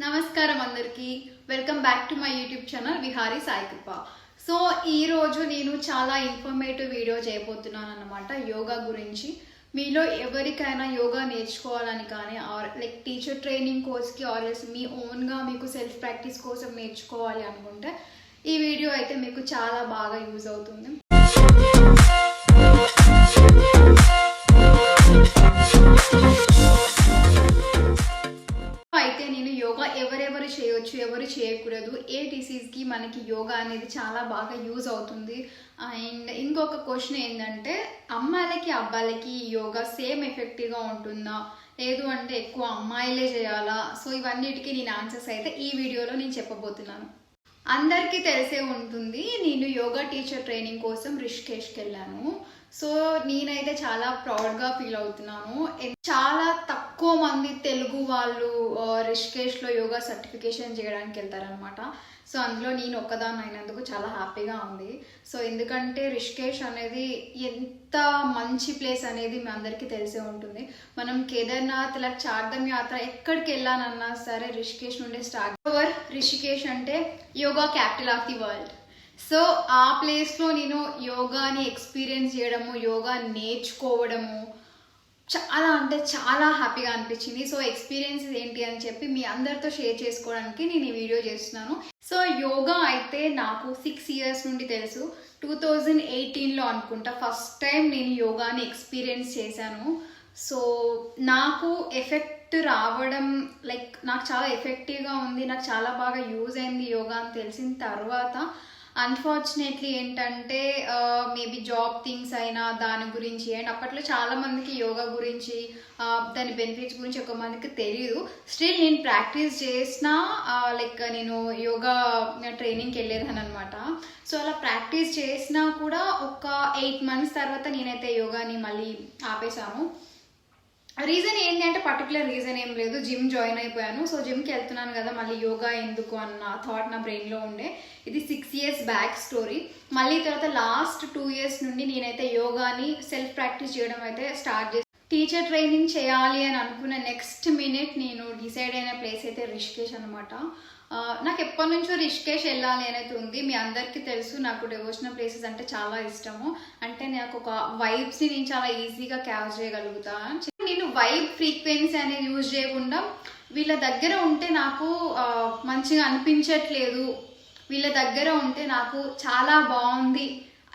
నమస్కారం అందరికి welcome back to my YouTube channel Vihari Sai Krupa. So ఈ రోజు నేను చాలా ఇన్ఫర్మేటివ్ వీడియో చేయబోతున్నాను అన్నమాట యోగా గురించి. మీలో ఎవరికైనా యోగా నేర్చుకోవాలని కానీ ఆర్ లైక్ టీచర్ ట్రైనింగ్ కోర్స్కి ఆర్ మీ ఓన్గా మీకు సెల్ఫ్ ప్రాక్టీస్ కోసం నేర్చుకోవాలి అనుకుంటే ఈ వీడియో అయితే మీకు చాలా బాగా యూజ్ అవుతుంది. అయితే నేను యోగా ఎవరెవరు చేయొచ్చు, ఎవరు చేయకూడదు, ఏ డిసీజ్కి మనకి యోగా అనేది చాలా బాగా యూజ్ అవుతుంది. అండ్ ఇంకొక క్వశ్చన్ ఏంటంటే అమ్మాయిలకి అబ్బాయిలకి యోగా సేమ్ ఎఫెక్టివ్గా ఉంటుందా, లేదు అంటే ఎక్కువ అమ్మాయిలే చేయాలా? సో ఇవన్నిటికీ నేను ఆన్సర్స్ అయితే ఈ వీడియోలో నేను చెప్పబోతున్నాను. అందరికీ తెలిసే ఉంటుంది, నేను యోగా టీచర్ ట్రైనింగ్ కోసం రిషికేష్కి వెళ్ళాను. సో నేనైతే చాలా ప్రౌడ్గా ఫీల్ అవుతున్నాను. చాలా తక్కువ మంది తెలుగు వాళ్ళు రిషికేష్లో యోగా సర్టిఫికేషన్ చేయడానికి వెళ్తారనమాట. సో అందులో నేను ఒక్కదాన్ని అయినందుకు చాలా హ్యాపీగా ఉంది. సో ఎందుకంటే రిషికేష్ అనేది ఎంత మంచి ప్లేస్ అనేది మీ అందరికీ తెలిసే ఉంటుంది. మనం కేదార్నాథ్ ఇలా చార్ధామ్ యాత్ర ఎక్కడికి వెళ్ళానన్నా సరే రిషికేష్ నుండి స్టార్ట్. రిషికేష్ అంటే yoga capital of the world. So ఆ ప్లేస్లో నేను యోగాని ఎక్స్పీరియన్స్ చేయడము, యోగా నేర్చుకోవడము చాలా అంటే చాలా హ్యాపీగా అనిపించింది. సో ఎక్స్పీరియన్స్ ఏంటి అని చెప్పి మీ అందరితో షేర్ చేసుకోవడానికి నేను ఈ వీడియో చేస్తున్నాను. సో యోగా అయితే నాకు 6 years నుండి తెలుసు. 2018లో అనుకుంటా ఫస్ట్ టైం నేను యోగాని ఎక్స్పీరియన్స్ చేశాను. సో నాకు ఎఫెక్ట్ రావడం లైక్ నాకు చాలా ఎఫెక్టివ్గా ఉంది, నాకు చాలా బాగా యూజ్ అయింది యోగా అని తెలిసిన తర్వాత అన్ఫార్చునేట్లీ ఏంటంటే మేబీ జాబ్ థింగ్స్ అయినా దాని గురించి అండ్ అప్పట్లో చాలా మందికి యోగా గురించి దాని బెనిఫిట్స్ గురించి ఒక మందికి తెలియదు. స్టిల్ నేను ప్రాక్టీస్ చేసిన లైక్ నేను యోగా ట్రైనింగ్కి వెళ్ళేదాన్ని అనమాట. సో అలా ప్రాక్టీస్ చేసినా కూడా ఒక 8 months తర్వాత నేనైతే యోగాని మళ్ళీ ఆపేశాను. రీజన్ ఏంటి అంటే పర్టికులర్ రీజన్ ఏం లేదు, జిమ్ జాయిన్ అయిపోయాను. సో జిమ్కి వెళ్తున్నాను కదా మళ్ళీ యోగా ఎందుకు అన్న థాట్ నా బ్రెయిన్లో ఉండే. ఇది 6 years బ్యాక్ స్టోరీ. మళ్ళీ తర్వాత లాస్ట్ 2 years నుండి నేనైతే యోగాని సెల్ఫ్ ప్రాక్టీస్ చేయడం అయితే స్టార్ట్ చేసి టీచర్ ట్రైనింగ్ చేయాలి అని అనుకున్న నెక్స్ట్ మినిట్ నేను డిసైడ్ అయిన ప్లేస్ అయితే రిషికేష్ అనమాట. నాకు ఎప్పటి నుంచో రిషికేష్ వెళ్ళాలి అనేది ఉంది. మీ అందరికీ తెలుసు నాకు డివోషనల్ ప్లేసెస్ అంటే చాలా ఇష్టము. అంటే నాకు ఒక వైబ్స్ని నేను చాలా ఈజీగా క్యాచ్ చేయగలుగుతాను. నేను వైబ్ ఫ్రీక్వెన్సీ అనేది యూజ్ చేయకుండా వీళ్ళ దగ్గర ఉంటే నాకు మంచిగా అనిపించట్లేదు, వీళ్ళ దగ్గర ఉంటే నాకు చాలా బాగుంది,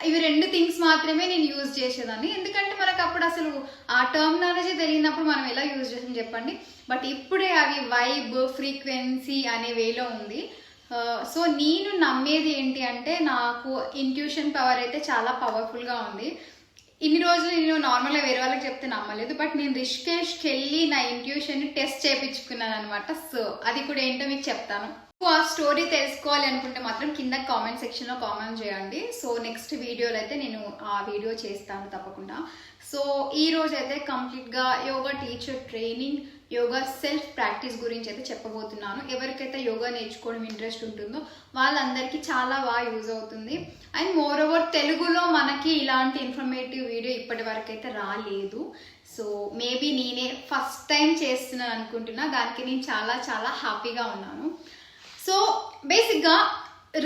ఇవి 2 things మాత్రమే నేను యూజ్ చేసేదాన్ని. ఎందుకంటే మనకు అప్పుడు అసలు ఆ టర్మినాలజీ తెలియనప్పుడు మనం ఎలా యూజ్ చేసాం చెప్పండి. బట్ ఇప్పుడే అవి వైబ్ ఫ్రీక్వెన్సీ అనే వేలో ఉంది. సో నేను నమ్మేది ఏంటి అంటే నాకు ఇంట్యూషన్ పవర్ అయితే చాలా పవర్ఫుల్గా ఉంది. ఇన్ని రోజులు నేను నార్మల్గా వేరే వాళ్ళకి చెప్తే నమ్మలేదు, బట్ నేను రిషికేష్కి వెళ్ళి నా ఇంట్యూషన్ని టెస్ట్ చేయించుకున్నాను అనమాట. సో అది కూడా ఏంటో మీకు చెప్తాను. ఆ స్టోరీ తెలుసుకోవాలి అనుకుంటే మాత్రం కింద కామెంట్ సెక్షన్లో కామెంట్ చేయండి. సో నెక్స్ట్ వీడియోలో అయితే నేను ఆ వీడియో చేస్తాను తప్పకుండా. సో ఈ రోజు అయితే కంప్లీట్గా yoga teacher training, yoga self practice గురించి అయితే చెప్పబోతున్నాను. ఎవరికైతే యోగా నేర్చుకోవడం ఇంట్రెస్ట్ ఉంటుందో వాళ్ళందరికీ చాలా బాగా యూజ్ అవుతుంది. అండ్ మోర్ ఓవర్ తెలుగులో మనకి ఇలాంటి ఇన్ఫర్మేటివ్ వీడియో ఇప్పటి వరకు అయితే రాలేదు. సో మేబీ నేనే ఫస్ట్ టైం చేస్తున్నాను అనుకుంటున్నా, దానికి నేను చాలా చాలా హ్యాపీగా ఉన్నాను. సో బేసిక్గా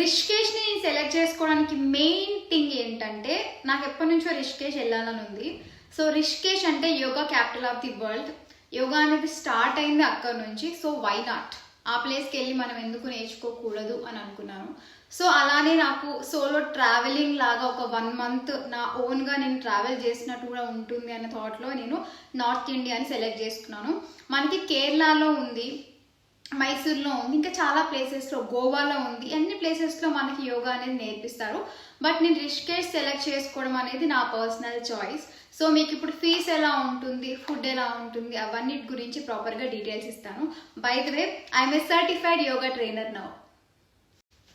రిషికేష్ని నేను సెలెక్ట్ చేసుకోవడానికి మెయిన్ థింగ్ ఏంటంటే నాకు ఎప్పటి నుంచో రిషికేష్ వెళ్ళాలని ఉంది. సో రిషికేష్ అంటే yoga capital of the world. Yoga అనేది స్టార్ట్ అయింది అక్కడ నుంచి. సో వై నాట్ ఆ ప్లేస్కి వెళ్ళి మనం ఎందుకు నేర్చుకోకూడదు అని అనుకున్నాను. సో అలానే నాకు సోలో ట్రావెలింగ్ లాగా ఒక 1 month నా ఓన్గా నేను ట్రావెల్ చేసినట్టు కూడా ఉంటుంది అనే థాట్లో నేను నార్త్ ఇండియాని సెలెక్ట్ చేసుకున్నాను. మనకి కేరళలో ఉంది, మైసూర్లో ఉంది, ఇంకా చాలా ప్లేసెస్లో, గోవాలో ఉంది. అన్ని ప్లేసెస్లో మనకి యోగా అనేది నేర్పిస్తారు. బట్ నేను రిషికేష్ సెలెక్ట్ చేసుకోవడం అనేది నా పర్సనల్ చాయిస్. సో మీకు ఇప్పుడు ఫీజ్ ఎలా ఉంటుంది, ఫుడ్ ఎలా ఉంటుంది, అవన్నిటి గురించి ప్రాపర్గా డీటెయిల్స్ ఇస్తాను. By the way I'm a certified yoga trainer now.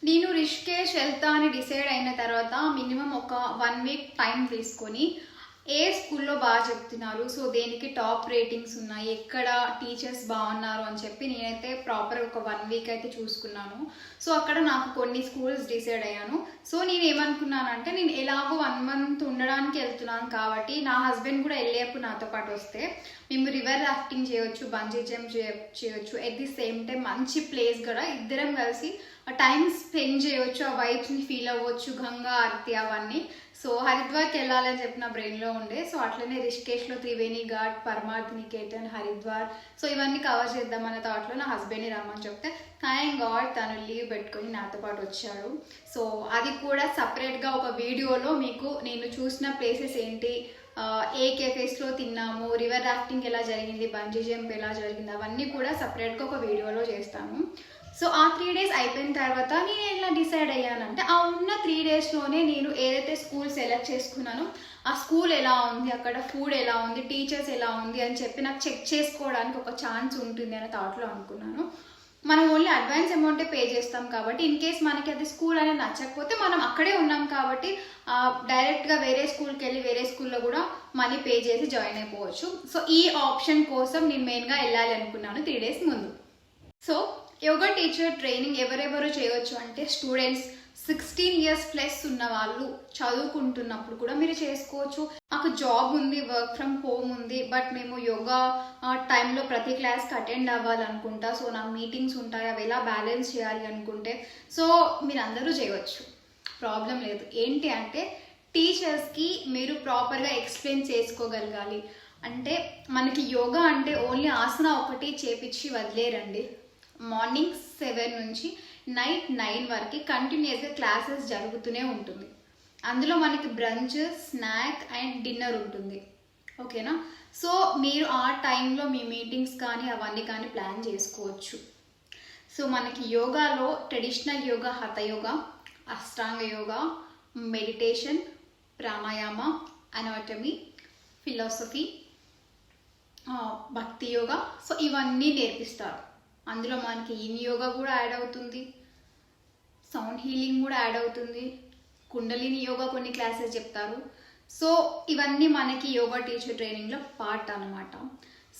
నేను రిషికేష్ వెళ్తా అని డిసైడ్ అయిన తర్వాత మినిమం ఒక 1 week టైం తీసుకొని ఏ స్కూల్లో బాగా చెప్తున్నారు, సో దేనికి టాప్ రేటింగ్స్ ఉన్నాయి, ఎక్కడ టీచర్స్ బాగున్నారు అని చెప్పి నేనైతే ప్రాపర్ ఒక 1 వీక్ అయితే చూసుకున్నాను. సో అక్కడ నాకు కొన్ని స్కూల్స్ డిసైడ్ అయ్యాను. సో నేను ఏమనుకున్నానంటే, నేను ఎలాగో 1 మంత్ ఉండడానికి వెళ్తున్నాను కాబట్టి నా హస్బెండ్ కూడా వెళ్ళేప్పుడు నాతో పాటు వస్తే మేము రివర్ రాఫ్టింగ్ చేయొచ్చు, బంజీ జంప్ చేయొచ్చు, ఎట్ ది సేమ్ టైం మంచి ప్లేస్ కూడా ఇద్దరం కలిసి టైం స్పెండ్ చేయవచ్చు, ఆ వైబ్స్ని ఫీల్ అవ్వచ్చు, గంగా ఆరతి అవన్నీ. సో హరిద్వార్కి వెళ్ళాలని చెప్పి నా బ్రెయిన్లో ఉండే. సో అట్లనే రిషికేష్లో త్రివేణి ఘాట్, పరమార్థ్ నికేతన్, హరిద్వార్, సో ఇవన్నీ కవర్ చేద్దామనే థాట్లో నా హస్బెండ్ని రమ్మని చెప్తే థ్యాంక్ గాడ్ తను లీవ్ పెట్టుకొని నాతో పాటు వచ్చాడు. సో అది కూడా సపరేట్గా ఒక వీడియోలో మీకు నేను చూసిన ప్లేసెస్ ఏంటి, ఏ కేఫేస్లో తిన్నాము, రివర్ రాఫ్టింగ్ ఎలా జరిగింది, బంజీ జంప్ ఎలా జరిగింది, అవన్నీ కూడా సపరేట్గా ఒక వీడియోలో చేస్తాను. సో ఆ 3 days అయిపోయిన తర్వాత నేను ఎలా డిసైడ్ అయ్యానంటే, ఆ ఉన్న 3 daysలోనే నేను ఏదైతే స్కూల్ సెలెక్ట్ చేసుకున్నానో ఆ స్కూల్ ఎలా ఉంది, అక్కడ ఫుడ్ ఎలా ఉంది, టీచర్స్ ఎలా ఉంది అని చెప్పి నాకు చెక్ చేసుకోవడానికి ఒక ఛాన్స్ ఉంటుంది అనే థాట్లో అనుకున్నాను. మనం ఓన్లీ అడ్వాన్స్ అమౌంటే పే చేస్తాం కాబట్టి ఇన్ కేస్ మనకి అది స్కూల్ అనేది నచ్చకపోతే మనం అక్కడే ఉన్నాం కాబట్టి డైరెక్ట్గా వేరే స్కూల్కి వెళ్ళి వేరే స్కూల్లో కూడా మనీ పే చేసి జాయిన్ అయిపోవచ్చు. సో ఈ ఆప్షన్ కోసం నేను మెయిన్గా వెళ్ళాలి అనుకున్నాను 3 days ముందు. సో యోగా టీచర్ ట్రైనింగ్ ఎవరెవరు చేయవచ్చు అంటే, స్టూడెంట్స్ 16 years ప్లస్ ఉన్న వాళ్ళు చదువుకుంటున్నప్పుడు కూడా మీరు చేసుకోవచ్చు. నాకు జాబ్ ఉంది, వర్క్ ఫ్రమ్ హోమ్ ఉంది, బట్ మేము యోగా టైంలో ప్రతి క్లాస్కి అటెండ్ అవ్వాలనుకుంటా, సో నాకు మీటింగ్స్ ఉంటాయి, అవి ఎలా బ్యాలెన్స్ చేయాలి అనుకుంటే సో మీరు అందరూ చేయవచ్చు, ప్రాబ్లం లేదు. ఏంటి అంటే టీచర్స్కి మీరు ప్రాపర్గా ఎక్స్ప్లెయిన్ చేసుకోగలగాలి. అంటే మనకి యోగా అంటే ఓన్లీ ఆసన ఒకటి చేపించి వదిలేరండి. మార్నింగ్ 7 నుంచి నైట్ 9 వరకు కంటిన్యూస్గా క్లాసెస్ జరుగుతూనే ఉంటుంది. అందులో మనకి బ్రంచ్, స్నాక్ అండ్ డిన్నర్ ఉంటుంది, ఓకేనా. సో మీరు ఆ టైంలో మీ మీటింగ్స్ కానీ అవన్నీ కానీ ప్లాన్ చేసుకోవచ్చు. సో మనకి యోగాలో traditional yoga, hatha yoga, ashtanga yoga, meditation, pranayama, anatomy, philosophy, bhakti yoga, so ఇవన్నీ నేర్పిస్తారు. అందులో మనకి ఇన్ యోగా కూడా యాడ్ అవుతుంది, సౌండ్ హీలింగ్ కూడా యాడ్ అవుతుంది, కుండలిని యోగా కొన్ని క్లాసెస్ చెప్తారు. సో ఇవన్నీ మనకి యోగా టీచర్ ట్రైనింగ్లో పార్ట్ అనమాట.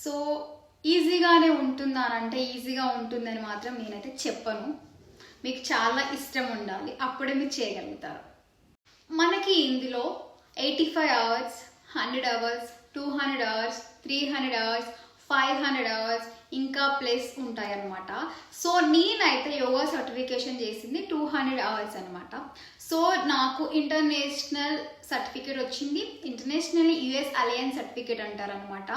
సో ఈజీగానే ఉంటుందా అని అంటే ఈజీగా ఉంటుందని మాత్రం నేనైతే చెప్పను. మీకు చాలా ఇష్టం ఉండాలి, అప్పుడే మీరు చేయగలుగుతారు. మనకి ఇందులో 85 hours, 100 hours, 200 hours, 300 hours, 500 hours ఇంకా ప్లస్ ఉంటాయి అన్నమాట. సో నేనైతే యోగా సర్టిఫికేషన్ చేసింది 200 hours అనమాట. సో నాకు ఇంటర్నేషనల్ సర్టిఫికేట్ వచ్చింది, ఇంటర్నేషనల్ యుఎస్ అలయన్స్ సర్టిఫికేట్ అంటారనమాట.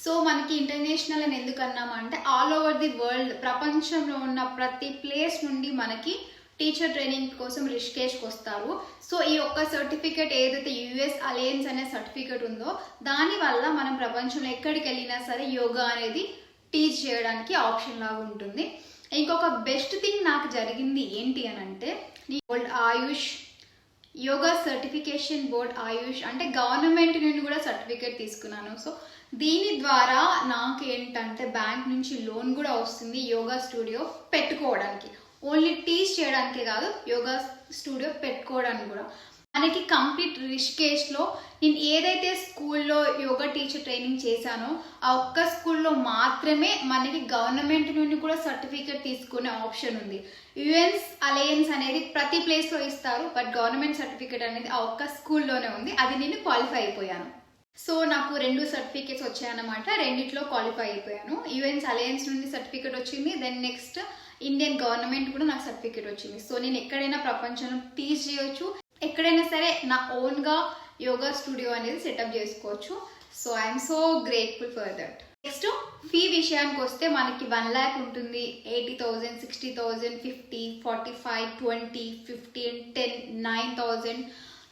సో మనకి ఇంటర్నేషనల్ అని ఎందుకు అన్నామంటే ఆల్ ఓవర్ ది వరల్డ్, ప్రపంచంలో ఉన్న ప్రతి ప్లేస్ నుండి మనకి టీచర్ ట్రైనింగ్ కోసం రిషికేష్కి వస్తారు. సో ఈ ఒక్క సర్టిఫికేట్ ఏదైతే యుఎస్ అలయన్స్ అనే సర్టిఫికేట్ ఉందో దానివల్ల మనం ప్రపంచంలో ఎక్కడికి వెళ్ళినా సరే యోగా అనేది టీచ్ చేయడానికి ఆప్షన్ లాగా ఉంటుంది. ఇంకొక బెస్ట్ థింగ్ నాకు జరిగింది ఏంటి అని అంటే, బోర్డ్ ఆయుష్ యోగా సర్టిఫికేషన్ బోర్డ్ ఆయుష్ అంటే గవర్నమెంట్ నుండి కూడా సర్టిఫికేట్ తీసుకున్నాను. సో దీని ద్వారా నాకు ఏంటంటే బ్యాంక్ నుంచి లోన్ కూడా వస్తుంది యోగా స్టూడియో పెట్టుకోవడానికి. ఓన్లీ టీచ్ చేయడానికే కాదు, యోగా స్టూడియో పెట్టుకోవడానికి కూడా. మనకి కంప్లీట్ రిషికేష్లో నేను ఏదైతే స్కూల్లో యోగా టీచర్ ట్రైనింగ్ చేశానో ఆ ఒక్క స్కూల్లో మాత్రమే మనకి గవర్నమెంట్ నుండి కూడా సర్టిఫికేట్ తీసుకునే ఆప్షన్ ఉంది. యుఎన్స్ అలయన్స్ అనేది ప్రతి ప్లేస్లో ఇస్తారు, బట్ గవర్నమెంట్ సర్టిఫికేట్ అనేది ఆ ఒక్క స్కూల్లోనే ఉంది. అది నేను క్వాలిఫై అయిపోయాను. సో నాకు 2 సర్టిఫికేట్స్ వచ్చాయన్నమాట, రెండిట్లో క్వాలిఫై అయిపోయాను. యుఎన్స్ అలయన్స్ నుండి సర్టిఫికేట్ వచ్చింది, దెన్ నెక్స్ట్ ఇండియన్ గవర్నమెంట్ కూడా నాకు సర్టిఫికేట్ వచ్చింది. సో నేను ఎక్కడైనా ప్రపంచంలో టీచ్ చేయొచ్చు, ఎక్కడైనా సరే నా ఓన్గా యోగా స్టూడియో అనేది సెటప్ చేసుకోవచ్చు. So I'm so grateful for that. Next fee విషయానికి వస్తే మనకి 1 lakh ఉంటుంది, 80,000, 60,000, 50, 45, 20, 15, 10, 9,000.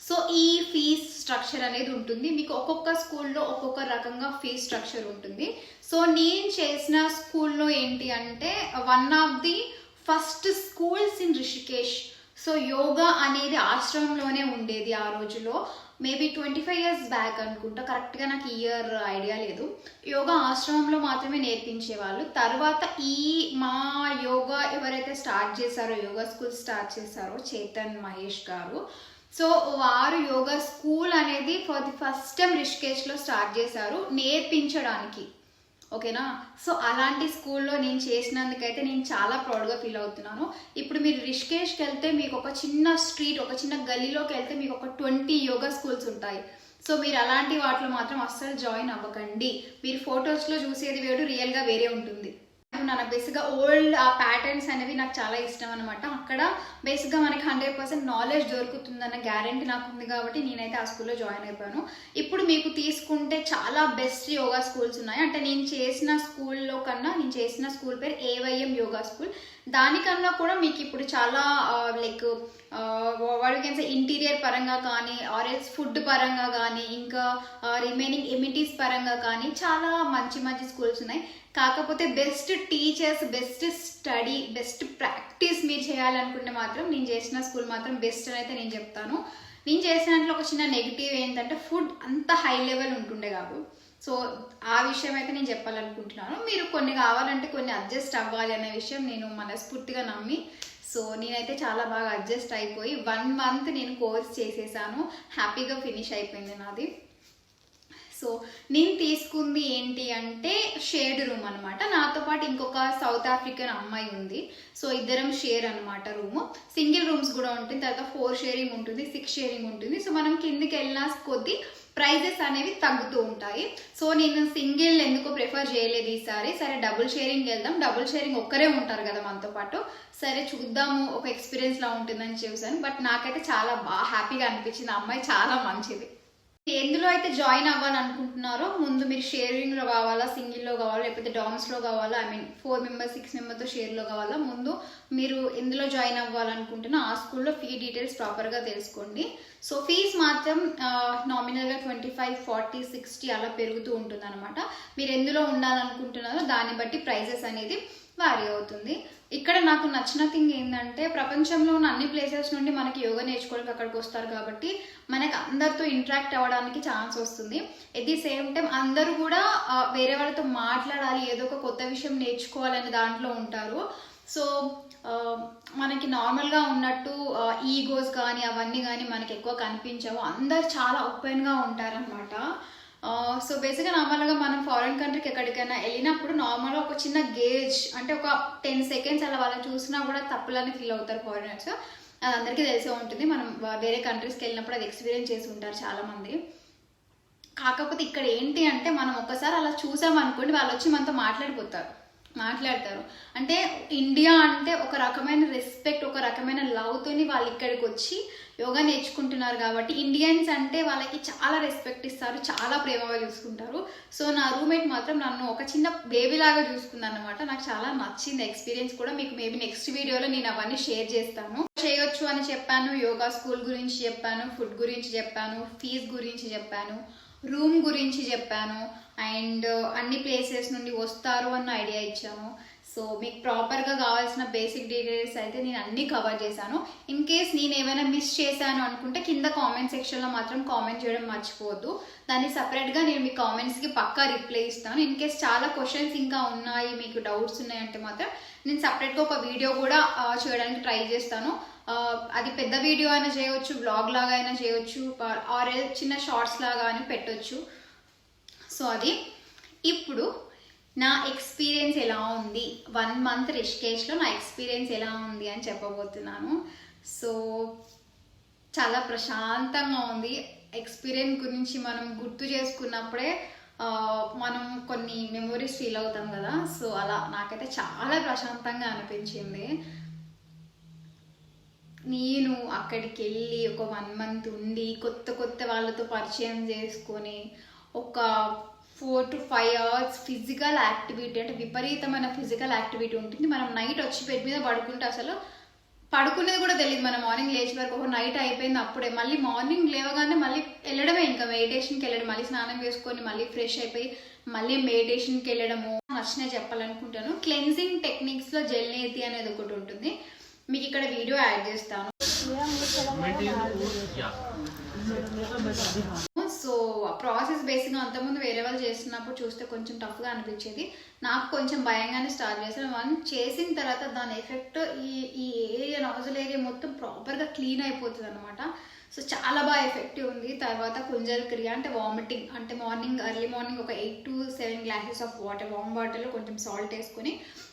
సో ఈ ఫీజ్ స్ట్రక్చర్ అనేది ఉంటుంది. మీకు ఒక్కొక్క స్కూల్లో ఒక్కొక్క రకంగా ఫీజ్ స్ట్రక్చర్ ఉంటుంది. సో నేను చేసిన స్కూల్లో ఏంటి అంటే one of the first schools in Rishikesh. So yoga అనేది ఆశ్రమంలోనే ఉండేది ఆ రోజులో, మేబీ 25 years బ్యాక్ అనుకుంటా, కరెక్ట్గా నాకు ఇయర్ ఐడియా లేదు. యోగా ఆశ్రమంలో మాత్రమే నేర్పించేవాళ్ళు. తర్వాత ఈ మా యోగా ఎవరైతే స్టార్ట్ చేశారో, యోగా స్కూల్ స్టార్ట్ చేశారో చేతన్ మహేష్ గారు, సో వారు యోగా స్కూల్ అనేది ఫర్ ది ఫస్ట్ టైం రిషికేష్లో స్టార్ట్ చేశారు నేర్పించడానికి. ఓకేనా? సో అలాంటి స్కూల్లో నేను చేసినందుకైతే నేను చాలా ప్రౌడ్గా ఫీల్ అవుతున్నాను. ఇప్పుడు మీరు రిషికేష్కి వెళ్తే మీకు ఒక చిన్న స్ట్రీట్, ఒక చిన్న గల్లీలోకి వెళ్తే మీకు ఒక 20 యోగా స్కూల్స్ ఉంటాయి. సో మీరు అలాంటి వాటిలో మాత్రం అస్సలు జాయిన్ అవ్వకండి. మీరు ఫొటోస్లో చూసేది వేరు, రియల్గా వేరే ఉంటుంది. నాకు బేసిక్గా ఓల్డ్ ఆ ప్యాటర్న్స్ అనేవి నాకు చాలా ఇష్టం అనమాట. అక్కడ బేసిక్గా మనకి 100% నాలెడ్జ్ దొరుకుతుందన్న గ్యారంటీ నాకు ఉంది కాబట్టి నేనైతే ఆ స్కూల్లో జాయిన్ అయిపోయాను. ఇప్పుడు మీకు తీసుకుంటే చాలా బెస్ట్ యోగా స్కూల్స్ ఉన్నాయి. అంటే నేను చేసిన స్కూల్ పేరు AYM యోగా స్కూల్. దానికన్నా కూడా మీకు ఇప్పుడు చాలా లైక్ వాడికి ఇంటీరియర్ పరంగా కానీ ఆర్ఎల్స్ ఫుడ్ పరంగా కానీ ఇంకా రిమైనింగ్ ఎమిటీస్ పరంగా కానీ చాలా మంచి మంచి స్కూల్స్ ఉన్నాయి. కాకపోతే best teachers, best study, best practice మీరు చేయాలనుకుంటే మాత్రం నేను చేసిన స్కూల్ మాత్రం బెస్ట్ అని అయితే నేను చెప్తాను. నేను చేసిన దాంట్లో ఒక చిన్న నెగిటివ్ ఏంటంటే ఫుడ్ అంత హై లెవెల్ ఉంటుండే కాదు. సో ఆ విషయం అయితే నేను చెప్పాలనుకుంటున్నాను. మీరు కొన్ని కావాలంటే కొన్ని అడ్జస్ట్ అవ్వాలి అనే విషయం నేను మనస్ఫూర్తిగా నమ్మి, సో నేనైతే చాలా బాగా అడ్జస్ట్ అయిపోయి 1 month నేను కోర్స్ చేసేసాను. హ్యాపీగా ఫినిష్ అయిపోయింది నాది. సో నేను తీసుకుంది ఏంటి అంటే షేర్డ్ రూమ్ అనమాట. నాతో పాటు ఇంకొక సౌత్ ఆఫ్రికన్ అమ్మాయి ఉంది. సో ఇద్దరం షేర్ అనమాట రూమ్. సింగిల్ రూమ్స్ కూడా ఉంటుంది, తర్వాత 4 షేరింగ్ ఉంటుంది, 6 షేరింగ్ ఉంటుంది. సో మనం కిందికి వెళ్ళిన కొద్దీ ప్రైజెస్ అనేవి తగ్గుతూ ఉంటాయి. సో నేను సింగిల్ ఎందుకో ప్రిఫర్ చేయలేదు ఈసారి. సరే డబుల్ షేరింగ్ వెళ్దాం, డబుల్ షేరింగ్ ఒక్కరే ఉంటారు కదా మనతో పాటు, సరే చూద్దాము ఒక ఎక్స్పీరియన్స్ లా ఉంటుందని చూసాను. బట్ నాకైతే చాలా బాగా హ్యాపీగా అనిపించింది. అమ్మాయి చాలా మంచిది. ఎందులో అయితే జాయిన్ అవ్వాలనుకుంటున్నారో ముందు మీరు షేరింగ్లో కావాలా, సింగిల్లో కావాలా, లేకపోతే డామ్స్లో కావాలా, 4 members 6 members షేర్లో కావాలా, ముందు మీరు ఎందులో జాయిన్ అవ్వాలనుకుంటున్నా ఆ స్కూల్లో ఫీ డీటెయిల్స్ ప్రాపర్గా తెలుసుకోండి. సో ఫీజ్ మాత్రం నామినల్గా 25, 40, 60 అలా పెరుగుతూ ఉంటుంది అనమాట. మీరు ఎందులో ఉండాలనుకుంటున్నారో దాన్ని బట్టి ప్రైజెస్ అనేది వారీ అవుతుంది. ఇక్కడ నాకు నచ్చిన థింగ్ ఏంటంటే ప్రపంచంలో ఉన్న అన్ని ప్లేసెస్ నుండి మనకి యోగా నేర్చుకోవడానికి అక్కడికి వస్తారు కాబట్టి మనకి అందరితో ఇంటరాక్ట్ అవ్వడానికి ఛాన్స్ వస్తుంది. ఎట్ ది సేమ్ టైం అందరూ కూడా వేరే వాళ్ళతో మాట్లాడాలి, ఏదో ఒక కొత్త విషయం నేర్చుకోవాలనే దాంట్లో ఉంటారు. సో మనకి నార్మల్గా ఉన్నట్టు ఈగోస్ కానీ అవన్నీ కానీ మనకి ఎక్కువ కనిపించవు. అందరు చాలా ఓపెన్గా ఉంటారనమాట. సో బేసిక్గా నార్మల్గా మనం ఫారిన్ కంట్రీకి ఎక్కడికైనా వెళ్ళినప్పుడు నార్మల్గా ఒక చిన్న గేజ్ అంటే ఒక 10 seconds అలా వాళ్ళని చూసినా కూడా తప్పులని ఫీల్ అవుతారు ఫారినర్స్. అది అందరికీ తెలిసే ఉంటుంది. మనం వేరే కంట్రీస్కి వెళ్ళినప్పుడు అది ఎక్స్పీరియన్స్ చేసి ఉంటారు చాలామంది. కాకపోతే ఇక్కడ ఏంటి అంటే మనం ఒక్కసారి అలా చూసామనుకోండి వాళ్ళు వచ్చి మనతో మాట్లాడతారు. అంటే ఇండియా అంటే ఒక రకమైన రెస్పెక్ట్, ఒక రకమైన లవ్తోని వాళ్ళు ఇక్కడికి వచ్చి యోగా నేర్చుకుంటున్నారు కాబట్టి ఇండియన్స్ అంటే వాళ్ళకి చాలా రెస్పెక్ట్ ఇస్తారు, చాలా ప్రేమగా చూసుకుంటారు. సో నా రూమ్మేట్ మాత్రం నన్ను ఒక చిన్న బేబీ లాగా చూసుకుంది అనమాట. నాకు చాలా నచ్చింది ఎక్స్పీరియన్స్ కూడా. మీకు మేబీ నెక్స్ట్ వీడియోలో నేను అవన్నీ షేర్ చేస్తాను. చేయొచ్చు అని చెప్పాను, యోగా స్కూల్ గురించి చెప్పాను, ఫుడ్ గురించి చెప్పాను, ఫీజ్ గురించి చెప్పాను, రూమ్ గురించి చెప్పాను, అండ్ అన్ని ప్లేసెస్ నుండి వస్తారు అన్న ఐడియా ఇచ్చాను. సో మీకు ప్రాపర్గా కావాల్సిన బేసిక్ డీటెయిల్స్ అయితే నేను అన్నీ కవర్ చేశాను. ఇన్ కేస్ నేను ఏమైనా మిస్ చేశాను అనుకుంటే కింద కామెంట్ సెక్షన్లో మాత్రం కామెంట్ చేయడం మర్చిపోవద్దు. దాన్ని సపరేట్గా నేను మీ కామెంట్స్కి పక్కా రిప్లై ఇస్తాను. ఇన్ కేస్ చాలా క్వశ్చన్స్ ఇంకా ఉన్నాయి, మీకు డౌట్స్ ఉన్నాయంటే మాత్రం నేను సపరేట్గా ఒక వీడియో కూడా చేయడానికి ట్రై చేస్తాను. అది పెద్ద వీడియో అయినా చేయవచ్చు, బ్లాగ్ లాగా అయినా చేయవచ్చు, ఆర్ చిన్న షార్ట్స్ లాగా అని పెట్టవచ్చు. సో అది ఇప్పుడు నా ఎక్స్పీరియన్స్ ఎలా ఉంది, 1 month రిషికేష్లో నా ఎక్స్పీరియన్స్ ఎలా ఉంది అని చెప్పబోతున్నాను. సో చాలా ప్రశాంతంగా ఉంది. ఎక్స్పీరియన్స్ గురించి మనం గుర్తు చేసుకున్నప్పుడే మనం కొన్ని మెమొరీస్ ఫీల్ అవుతాం కదా. సో అలా నాకైతే చాలా ప్రశాంతంగా అనిపించింది. నేను అక్కడికి వెళ్ళి ఒక 1 month ఉండి కొత్త వాళ్ళతో పరిచయం చేసుకొని ఒక 4 to 5 hours ఫిజికల్ యాక్టివిటీ, అంటే విపరీతమైన ఫిజికల్ యాక్టివిటీ ఉంటుంది. మనం నైట్ వచ్చి బెడ్ మీద పడుకుంటే అసలు పడుకునేది కూడా తెలియదు. మనం మార్నింగ్ లేచే వరకు ఒక నైట్ అయిపోయింది అప్పుడే. మళ్ళీ మార్నింగ్ లేవగానే మళ్ళీ వెళ్ళడమే, ఇంకా మెడిటేషన్కి వెళ్ళడం, మళ్ళీ స్నానం చేసుకొని మళ్ళీ ఫ్రెష్ అయిపోయి మళ్ళీ మెడిటేషన్కి వెళ్ళడము. నచ్చినవి చెప్పాలనుకుంటాను. క్లెన్జింగ్ టెక్నిక్స్లో జెల్ నేతి అనేది ఒకటి ఉంటుంది, మీకు ఇక్కడ వీడియో యాడ్ చేస్తాను. సో ప్రాసెస్ బేసిక్గా అంతకుముందు వేరే వాళ్ళు చేస్తున్నప్పుడు చూస్తే కొంచెం టఫ్గా అనిపించేది. నాకు కొంచెం భయంగానే స్టార్ట్ చేశాను. చేసిన తర్వాత దాని ఎఫెక్ట్ ఈ ఏరియా, నాజల్ ఏరియా మొత్తం ప్రాపర్గా క్లీన్ అయిపోతుంది అనమాట. సో చాలా బాగా ఎఫెక్టివ్ ఉంది. తర్వాత కుంజల్ క్రియ అంటే వామిటింగ్, అంటే ఎర్లీ మార్నింగ్ ఒక 8 to 7 గ్లాసెస్ ఆఫ్ వాటర్, వామ్ వాటర్లో కొంచెం సాల్ట్ వేసుకొని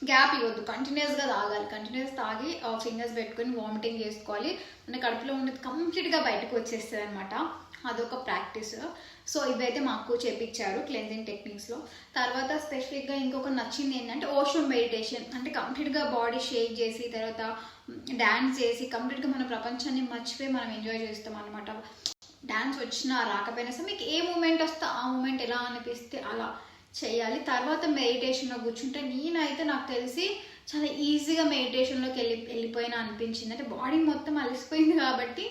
గ్యాప్ ఇవ్వద్దు, కంటిన్యూస్గా తాగాలి. కంటిన్యూస్ తాగి ఫింగర్స్ పెట్టుకొని వామిటింగ్ చేసుకోవాలి. మన కడుపులో ఉన్నది కంప్లీట్గా బయటకు వచ్చేస్తుంది అనమాట. అదొక ప్రాక్టీస్. సో ఇవైతే మాకు చేపించారు క్లెన్జింగ్ టెక్నిక్స్లో. తర్వాత స్పెసిఫిక్గా ఇంకొక నచ్చింది ఏంటంటే ఓషో మెడిటేషన్, అంటే కంప్లీట్గా బాడీ షేక్ చేసి తర్వాత డ్యాన్స్ చేసి కంప్లీట్గా మన ప్రపంచాన్ని మర్చిపోయి మనం ఎంజాయ్ చేస్తాం అనమాట. డ్యాన్స్ వచ్చినా రాకపోయినా సరే మీకు ఏ మూమెంట్ వస్తే ఆ మూమెంట్ ఎలా అనిపిస్తే అలా చేయాలి. తర్వాత మెడిటేషన్లో కూర్చుంటే నేనైతే నాకు తెలిసి చాలా ఈజీగా మెడిటేషన్లోకి వెళ్ళిపోయినా అనిపించింది. అంటే బాడీ మొత్తం అలసిపోయింది కాబట్టి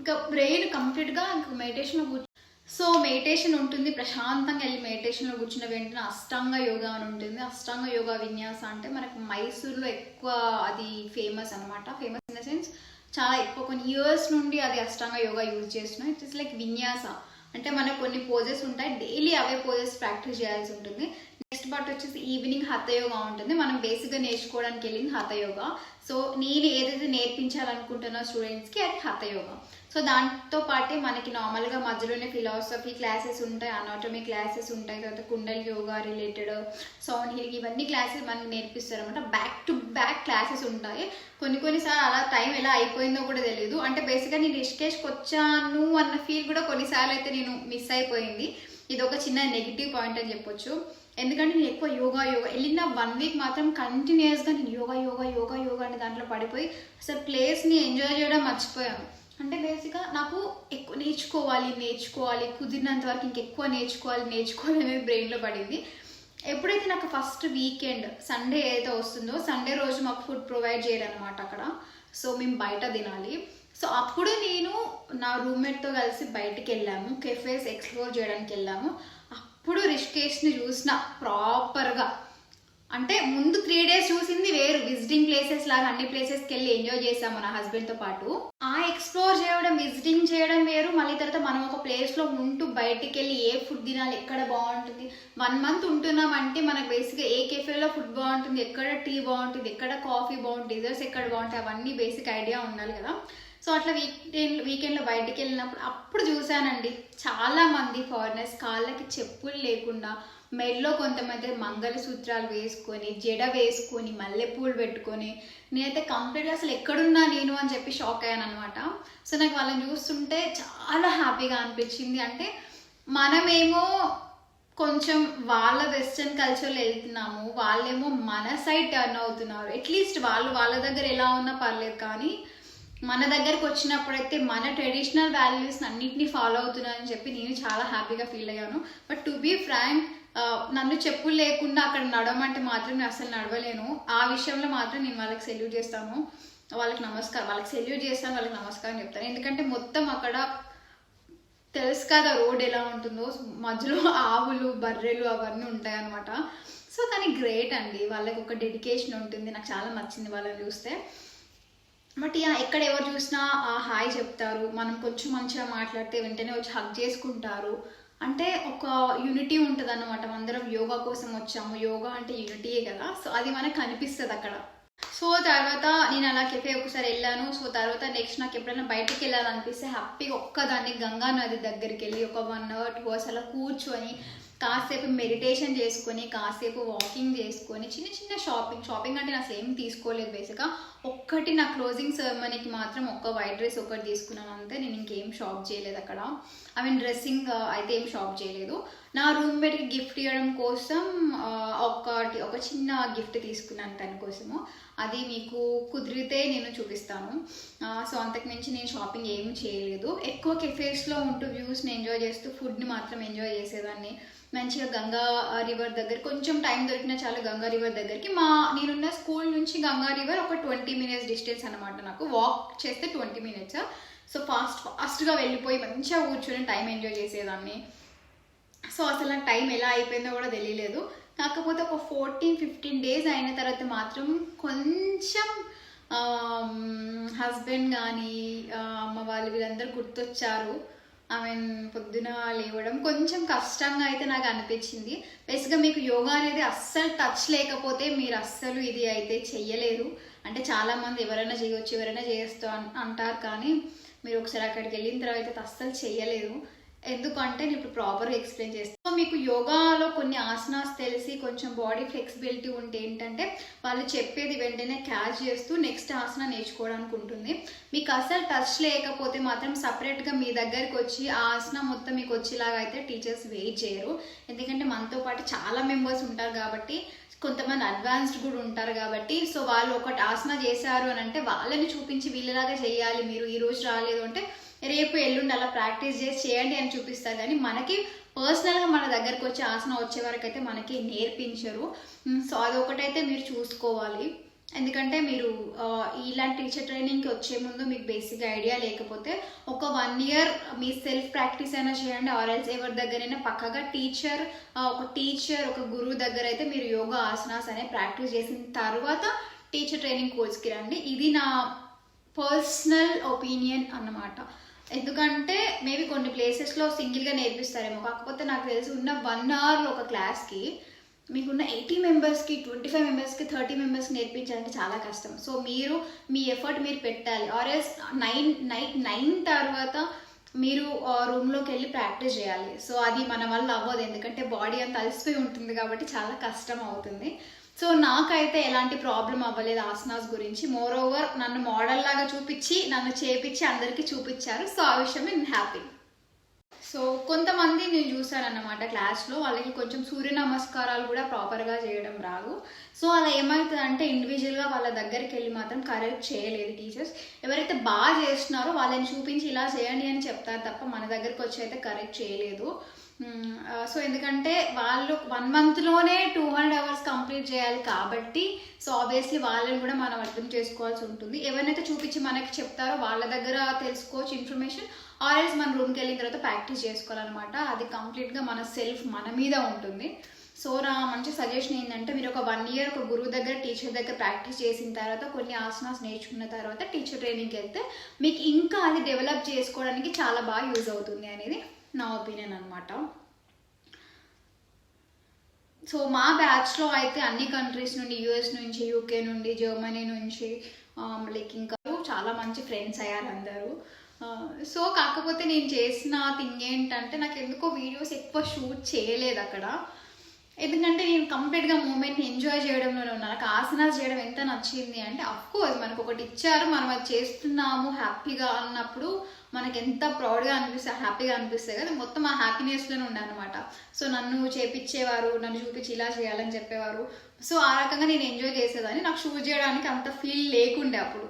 ఇంకా బ్రెయిన్ కంప్లీట్గా ఇంకా మెడిటేషన్లో సో మెడిటేషన్ ఉంటుంది. ప్రశాంతంగా వెళ్ళి మెడిటేషన్లో కూర్చున్న వెంటనే అష్టాంగ యోగా అని ఉంటుంది. అష్టాంగ యోగా విన్యాస అంటే మనకు మైసూర్లో ఎక్కువ అది ఫేమస్ అనమాట. ఫేమస్ ఇన్ ద సెన్స్ చాలా ఎక్కువ కొన్ని ఇయర్స్ నుండి అది అష్టాంగ యోగా యూజ్ చేస్తున్నాం. ఇట్ ఇస్ లైక్ విన్యాస, అంటే మనకు కొన్ని పోజెస్ ఉంటాయి, డైలీ అవే పోజెస్ ప్రాక్టీస్ చేయాల్సి ఉంటుంది. నెక్స్ట్ పార్ట్ వచ్చేసి ఈవినింగ్ హఠ యోగా ఉంటుంది. మనం బేసిక్గా నేర్చుకోవడానికి వెళ్ళింది హఠ యోగా. సో నేను ఏదైతే నేర్పించాలనుకుంటున్నా స్టూడెంట్స్కి అది హఠ యోగా. సో దాంతో పాటే మనకి నార్మల్గా మధ్యలోనే ఫిలాసఫీ క్లాసెస్ ఉంటాయి, అనాటమీ క్లాసెస్ ఉంటాయి, తర్వాత కుండల్ యోగా రిలేటెడ్, సౌండ్ హీలింగ్, ఇవన్నీ క్లాసెస్ మనకి నేర్పిస్తారు అనమాట. బ్యాక్ టు బ్యాక్ క్లాసెస్ ఉంటాయి. కొన్నిసార్లు అలా టైం ఎలా అయిపోయిందో కూడా తెలియదు. అంటే బేసిక్గా నేను రిషికేష్కి వచ్చాను అన్న ఫీల్ కూడా కొన్నిసార్లు అయితే నేను మిస్ అయిపోయింది. ఇది ఒక చిన్న నెగిటివ్ పాయింట్ అని చెప్పొచ్చు. ఎందుకంటే నేను ఎక్కువ యోగా వెళ్ళిన 1 వీక్ మాత్రం కంటిన్యూస్గా నేను యోగా అనే దాంట్లో పడిపోయి అసలు ప్లేస్ని ఎంజాయ్ చేయడం మర్చిపోయాను. అంటే బేసిక్గా నాకు ఎక్కువ నేర్చుకోవాలి, కుదిరినంత వరకు ఇంకెక్కువ నేర్చుకోవాలి అనేది బ్రెయిన్లో పడింది. ఎప్పుడైతే నాకు ఫస్ట్ వీకెండ్ సండే ఏదైతే వస్తుందో, సండే రోజు మాకు ఫుడ్ ప్రొవైడ్ చేయరు అనమాట అక్కడ. సో మేము బయట తినాలి. సో అప్పుడు నేను నా రూమ్మేట్తో కలిసి బయటికి వెళ్ళాము, కెఫేస్ ఎక్స్ప్లోర్ చేయడానికి వెళ్ళాము. అప్పుడు రిషికేష్ని చూసిన ప్రాపర్గా. అంటే ముందు 3 days చూసింది వేరు, విజిటింగ్ ప్లేసెస్ లాగా అన్ని ప్లేసెస్కి వెళ్ళి ఎంజాయ్ చేసాము నా హస్బెండ్తో పాటు. ఆ ఎక్స్ప్లోర్ చేయడం, విజిటింగ్ చేయడం వేరు. మళ్ళీ తర్వాత మనం ఒక ప్లేస్లో ఉంటూ బయటికి వెళ్ళి ఏ ఫుడ్ తినాలి, ఎక్కడ బాగుంటుంది, 1 month ఉంటున్నామంటే మనకు బేసిక్గా ఏ కెఫేలో ఫుడ్ బాగుంటుంది, ఎక్కడ టీ బాగుంటుంది, ఎక్కడ కాఫీ బాగుంటుంది, డిజర్ట్స్ ఎక్కడ బాగుంటాయి, అవన్నీ బేసిక్ ఐడియా ఉండాలి కదా. సో అట్లా వీకెండ్లో బయటికి వెళ్ళినప్పుడు అప్పుడు చూసానండి చాలా మంది ఫారినర్స్ కాళ్ళకి చెప్పులు లేకుండా, మెడలో కొంతమంది మంగళసూత్రాలు వేసుకొని, జడ వేసుకొని, మల్లెపూలు పెట్టుకొని, నేనైతే కంప్లీట్గా అసలు ఎక్కడున్నా నేను అని చెప్పి షాక్ అయ్యాను అనమాట. సో నాకు వాళ్ళని చూస్తుంటే చాలా హ్యాపీగా అనిపించింది. అంటే మనమేమో కొంచెం వాళ్ళ వెస్ట్రన్ కల్చర్లో వెళ్తున్నాము, వాళ్ళేమో మన సైడ్ టర్న్ అవుతున్నారు. అట్లీస్ట్ వాళ్ళ దగ్గర ఎలా ఉన్నా పర్లేదు, కానీ మన దగ్గరకు వచ్చినప్పుడైతే మన ట్రెడిషనల్ వాల్యూస్ అన్నింటినీ ఫాలో అవుతున్నారని చెప్పి నేను చాలా హ్యాపీగా ఫీల్ అయ్యాను. బట్ టు బీ ఫ్రాంక్, నన్ను చెప్పులు లేకుండా అక్కడ నడవమంటే మాత్రం నేను అసలు నడవలేను. ఆ విషయంలో మాత్రం నేను వాళ్ళకి సెల్యూట్ చేస్తాను, వాళ్ళకి సెల్యూట్ చేస్తాను, వాళ్ళకి నమస్కారం చెప్తాను. ఎందుకంటే మొత్తం అక్కడ తెలుసు కదా రోడ్ ఎలా ఉంటుందో, మధ్యలో ఆవులు, బర్రెలు అవన్నీ ఉంటాయి అనమాట. సో కానీ గ్రేట్ అండి, వాళ్ళకి ఒక డెడికేషన్ ఉంటుంది. నాకు చాలా నచ్చింది వాళ్ళని చూస్తే. బట్ ఎక్కడ ఎవరు చూసినా హాయ్ చెప్తారు, మనం కొంచెం మంచిగా మాట్లాడితే వెంటనే వచ్చి హగ్ చేసుకుంటారు. అంటే ఒక యూనిటీ ఉంటుంది అన్నమాట. అందరం యోగా కోసం వచ్చాము, యోగా అంటే యూనిటీయే కదా. సో అది మనకు కనిపిస్తుంది అక్కడ. సో తర్వాత నేను అలా కెఫే ఒకసారి వెళ్ళాను. సో తర్వాత నెక్స్ట్ నాకు ఎప్పుడైనా బయటకు వెళ్ళాలనిపిస్తే హ్యాపీగా ఒక్కదాన్ని గంగా నది దగ్గరికి వెళ్ళి ఒక 1 hour 2 hours అలా కూర్చొని కాసేపు మెడిటేషన్ చేసుకొని, కాసేపు వాకింగ్ చేసుకొని, చిన్న షాపింగ్ అంటే నాకు ఏం తీసుకోలేదు. బేసిక్గా ఒక్కటి నా క్లోజింగ్ సెరమనీకి మాత్రం ఒక వైట్ డ్రెస్ ఒకటి తీసుకున్నాను అంతే. నేను ఇంకేం షాప్ చేయలేదు అక్కడ. డ్రెస్సింగ్ అయితే ఏం షాప్ చేయలేదు. నా రూమ్మేట్కి గిఫ్ట్ ఇవ్వడం కోసం ఒక చిన్న గిఫ్ట్ తీసుకున్నాను తన కోసము. అది మీకు కుదిరితే నేను చూపిస్తాను. సో అంతకుమించి నేను షాపింగ్ ఏం చేయలేదు. ఎక్కువ కెఫేస్లో ఉంటూ వ్యూస్ని ఎంజాయ్ చేస్తూ ఫుడ్ని మాత్రం ఎంజాయ్ చేసేదాన్ని. మంచిగా గంగా రివర్ దగ్గర కొంచెం టైం దొరికినా చాలు గంగా రివర్ దగ్గరికి. నేనున్న స్కూల్ నుంచి గంగా రివర్ ఒక 20 minutes డిస్టెన్స్ అనమాట. నాకు వాక్ చేస్తే 20 minutes. సో ఫాస్ట్గా వెళ్ళిపోయి మంచిగా కూర్చొని టైం ఎంజాయ్ చేసేదాన్ని. సో అసలు నాకు టైం ఎలా అయిపోయిందో కూడా తెలియలేదు. కాకపోతే ఒక 14-15 days అయిన తర్వాత మాత్రం కొంచెం హస్బెండ్ కానీ అమ్మ వాళ్ళు వీళ్ళందరూ గుర్తొచ్చారు. ఐ మీన్ పొద్దున లేవడం కొంచెం కష్టంగా అయితే నాకు అనిపించింది. బేసిక్గా మీకు యోగా అనేది అస్సలు టచ్ లేకపోతే మీరు అస్సలు ఇది అయితే చెయ్యలేరు. అంటే చాలామంది ఎవరైనా చేయవచ్చు, ఎవరైనా చేయొచ్చు అంటారు, కానీ మీరు ఒకసారి అక్కడికి వెళ్ళిన తర్వాత అయితే అస్సలు చెయ్యలేరు. ఎందుకంటే నేను ఇప్పుడు ప్రాపర్గా ఎక్స్ప్లెయిన్ చేస్తాను. సో మీకు యోగాలో కొన్ని ఆసనాస్ తెలిసి కొంచెం బాడీ ఫ్లెక్సిబిలిటీ ఉంటే ఏంటంటే వాళ్ళు చెప్పేది వెంటనే క్యాచ్ చేస్తూ నెక్స్ట్ ఆసన నేర్చుకోవడానికి ఉంటుంది. మీకు అసలు టచ్ లేకపోతే మాత్రం సపరేట్గా మీ దగ్గరికి వచ్చి ఆ ఆసన మొత్తం మీకు వచ్చేలాగా అయితే టీచర్స్ వెయిట్ చేయరు. ఎందుకంటే మనతో పాటు చాలా మెంబర్స్ ఉంటారు కాబట్టి, కొంతమంది అడ్వాన్స్డ్ కూడా ఉంటారు కాబట్టి, సో వాళ్ళు ఒకటి ఆసన చేశారు అని అంటే వాళ్ళని చూపించి వీళ్ళలాగా చేయాలి, మీరు ఈ రోజు రాలేదు అంటే రేపు ఎల్లుండి అలా ప్రాక్టీస్ చేసి చేయండి అని చూపిస్తారు. కానీ మనకి పర్సనల్గా మన దగ్గరకు వచ్చి ఆసన వచ్చే వరకు అయితే మనకి నేర్పించరు. సో అదొకటైతే మీరు చూసుకోవాలి. ఎందుకంటే మీరు ఇలాంటి టీచర్ ట్రైనింగ్కి వచ్చే ముందు మీకు బేసిక్ ఐడియా లేకపోతే ఒక 1 year మీ సెల్ఫ్ ప్రాక్టీస్ అయినా చేయండి, ఆర్ఎల్స్ ఎవరి దగ్గరైనా పక్కగా ఒక గురువు దగ్గర అయితే మీరు యోగా ఆసనాస్ అనే ప్రాక్టీస్ చేసిన తర్వాత టీచర్ ట్రైనింగ్ కోర్స్కి రండి. ఇది నా పర్సనల్ ఒపీనియన్ అన్నమాట. ఎందుకంటే మేబీ కొన్ని ప్లేసెస్లో సింగిల్గా నేర్పిస్తారేమో, కాకపోతే నాకు తెలిసి ఉన్న 1 hourలో ఒక క్లాస్కి మీకున్న 80 మెంబర్స్కి 25 మెంబర్స్కి 30 మెంబర్స్కి నేర్పించాలంటే చాలా కష్టం. సో మీరు మీ ఎఫర్ట్ మీరు పెట్టాలి. ఆర్ఎల్స్ నైట్ 9 తర్వాత మీరు రూమ్లోకి వెళ్ళి ప్రాక్టీస్ చేయాలి. సో అది మన వల్ల అవ్వదు, ఎందుకంటే బాడీ అంతా అలసిపోయి ఉంటుంది కాబట్టి చాలా కష్టం అవుతుంది. సో నాకైతే ఎలాంటి ప్రాబ్లం అవ్వలేదు ఆసనాస్ గురించి. మోర్ ఓవర్ నన్ను మోడల్ లాగా చూపించి నన్ను చేపించి అందరికీ చూపించారు. సో ఆ విషయం నేను హ్యాపీ. సో కొంతమంది నేను చూసానన్నమాట క్లాస్లో, వాళ్ళకి కొంచెం సూర్య నమస్కారాలు కూడా ప్రాపర్గా చేయడం రాదు. సో అలా ఏమవుతుందంటే ఇండివిజువల్గా వాళ్ళ దగ్గరికి వెళ్ళి మాత్రం కరెక్ట్ చేయలేదు టీచర్స్. ఎవరైతే బాగా చేస్తున్నారో వాళ్ళని చూపించి ఇలా చేయండి అని చెప్తారు తప్ప మన దగ్గరికి వచ్చి అయితే కరెక్ట్ చేయలేదు. సో ఎందుకంటే వాళ్ళు 1 monthలోనే 200 hours కంప్లీట్ చేయాలి కాబట్టి, సో ఆబ్వియస్లీ వాళ్ళని కూడా మనం అర్థం చేసుకోవాల్సి ఉంటుంది. ఎవరినైతే చూపించి మనకి చెప్తారో వాళ్ళ దగ్గర తెలుసుకోవచ్చు ఇన్ఫర్మేషన్, ఆర్ఎల్స్ మన రూమ్కి వెళ్ళిన తర్వాత ప్రాక్టీస్ చేసుకోవాలన్నమాట. అది కంప్లీట్గా మన సెల్ఫ్ మన మీద ఉంటుంది. సో నా మంచి సజెషన్ ఏంటంటే మీరు ఒక 1 year ఒక గురువు దగ్గర టీచర్ దగ్గర ప్రాక్టీస్ చేసిన తర్వాత కొన్ని ఆసనాస్ నేర్చుకున్న తర్వాత టీచర్ ట్రైనింగ్కి వెళ్తే మీకు ఇంకా అది డెవలప్ చేసుకోవడానికి చాలా బాగా యూజ్ అవుతుంది అనేది నా ఒపీనియన్ అనమాట. సో మా బ్యాచ్లో అయితే అన్ని కంట్రీస్ నుండి, యూఎస్ నుంచి, యూకే నుండి, జర్మనీ నుంచి, లైక్ ఇంకా చాలా మంచి ఫ్రెండ్స్ అయ్యారు అందరూ. సో కాకపోతే నేను చేసిన థింగ్ ఏంటంటే నాకు ఎందుకో వీడియోస్ ఎక్కువ షూట్ చేయలేదు అక్కడ. ఎందుకంటే నేను కంప్లీట్గా మూమెంట్ని ఎంజాయ్ చేయడంలోనే ఉన్నాను. నాకు ఆసనాలు చేయడం ఎంత నచ్చింది అంటే, అఫ్కోర్స్ మనకు ఒకటి ఇచ్చారు, మనం అది చేస్తున్నాము హ్యాపీగా అన్నప్పుడు మనకి ఎంత ప్రౌడ్గా అనిపిస్తుంది, హ్యాపీగా అనిపిస్తుంది కదా, మొత్తం ఆ హ్యాపీనెస్లోనే ఉండనమాట. సో నన్ను చేపించేవారు, నన్ను చూపించి ఇలా చేయాలని చెప్పేవారు. సో ఆ రకంగా నేను ఎంజాయ్ చేసేదాన్ని. నాకు షూట్ చేయడానికి అంత ఫీల్ లేకుండే అప్పుడు.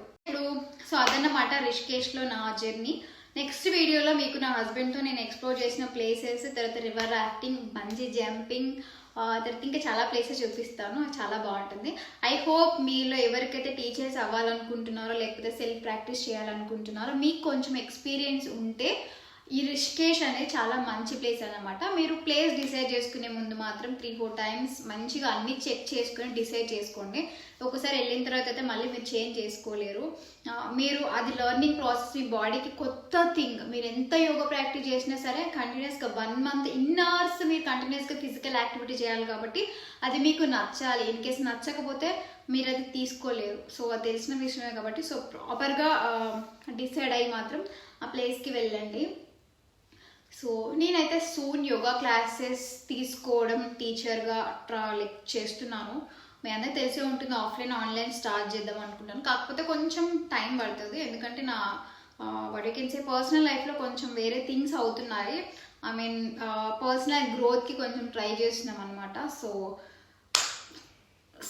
సో అదన్నమాట రిషికేష్లో నా జర్నీ. నెక్స్ట్ వీడియోలో మీకు నా హస్బెండ్తో నేను ఎక్స్ప్లోర్ చేసిన ప్లేసెస్, తర్వాత రివర్ రాఫ్టింగ్, బంజీ జంపింగ్, తర్వాత ఇంకా చాలా ప్లేసెస్ చూపిస్తాను. చాలా బాగుంటుంది. ఐ హోప్ మీలో ఎవరికైతే టీచర్స్ అవ్వాలనుకుంటున్నారో లేకపోతే సెల్ఫ్ ప్రాక్టీస్ చేయాలనుకుంటున్నారో మీకు కొంచెం ఎక్స్పీరియన్స్ ఉంటే ఈ రిషికేష్ అనేది చాలా మంచి ప్లేస్ అన్నమాట. మీరు ప్లేస్ డిసైడ్ చేసుకునే ముందు మాత్రం 3-4 times మంచిగా అన్ని చెక్ చేసుకుని డిసైడ్ చేసుకోండి. ఒకసారి వెళ్ళిన తర్వాత అయితే మళ్ళీ మీరు చేంజ్ చేసుకోలేరు. మీరు అది లెర్నింగ్ ప్రాసెస్, మీ బాడీకి కొత్త థింగ్. మీరు ఎంత యోగా ప్రాక్టీస్ చేసినా సరే కంటిన్యూస్గా 1 month ఇన్ అవర్స్ మీరు కంటిన్యూస్గా ఫిజికల్ యాక్టివిటీ చేయాలి కాబట్టి అది మీకు నచ్చాలి. ఇన్ కేసు నచ్చకపోతే మీరు అది తీసుకోలేరు. సో అది తెలిసిన విషయమే కాబట్టి సో ప్రాపర్గా డిసైడ్ అయ్యి మాత్రం ఆ ప్లేస్కి వెళ్ళండి. సో నేనైతే సూన్ యోగా క్లాసెస్ తీసుకోవడం టీచర్గా లైక్ చేస్తున్నాను. మీ అందరికి తెలిసే ఉంటుంది, ఆఫ్లైన్ ఆన్లైన్ స్టార్ట్ చేద్దాం అనుకుంటాను. కాకపోతే కొంచెం టైం పడుతుంది, ఎందుకంటే నా what you can say personal లైఫ్లో కొంచెం వేరే థింగ్స్ అవుతున్నాయి. ఐ మీన్ పర్సనల్ గ్రోత్కి కొంచెం ట్రై చేస్తున్నాం అనమాట.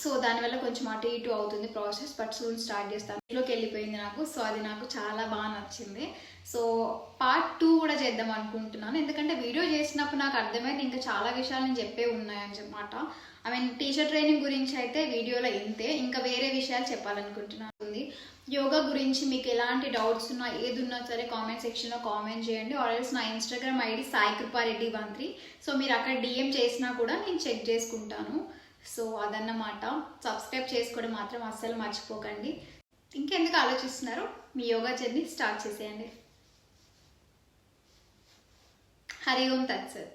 సో దానివల్ల కొంచెం అటు ఇటు అవుతుంది ప్రాసెస్. బట్ సూన్ స్టార్ట్ చేస్తాను. ఇంట్లోకి వెళ్ళిపోయింది నాకు. సో అది నాకు చాలా బాగా నచ్చింది. సో part 2 కూడా చేద్దాం అనుకుంటున్నాను. ఎందుకంటే వీడియో చేసినప్పుడు నాకు అర్థమైంది ఇంకా చాలా విషయాలు నేను చెప్పే ఉన్నాయన్నమాట. ఐ మీన్ టీచర్ ట్రైనింగ్ గురించి అయితే వీడియోలో ఇంతే, ఇంకా వేరే విషయాలు చెప్పాలనుకుంటున్నాను. యోగా గురించి మీకు ఎలాంటి డౌట్స్ ఉన్నా ఏది ఉన్నా సరే కామెంట్ సెక్షన్లో కామెంట్ చేయండి. ఆర్ఎల్స్ నా ఇన్స్టాగ్రామ్ ఐడి సాయికృపారెడ్డి13. సో మీరు అక్కడ డిఎం చేసినా కూడా నేను చెక్ చేసుకుంటాను. సో అదన్నమాట. సబ్స్క్రైబ్ చేసుకోవడం మాత్రం అస్సలు మర్చిపోకండి. ఇంకెందుకు ఆలోచిస్తున్నారు, మీ యోగా జర్నీ స్టార్ట్ చేసేయండి. హరి ఓం తత్సత్.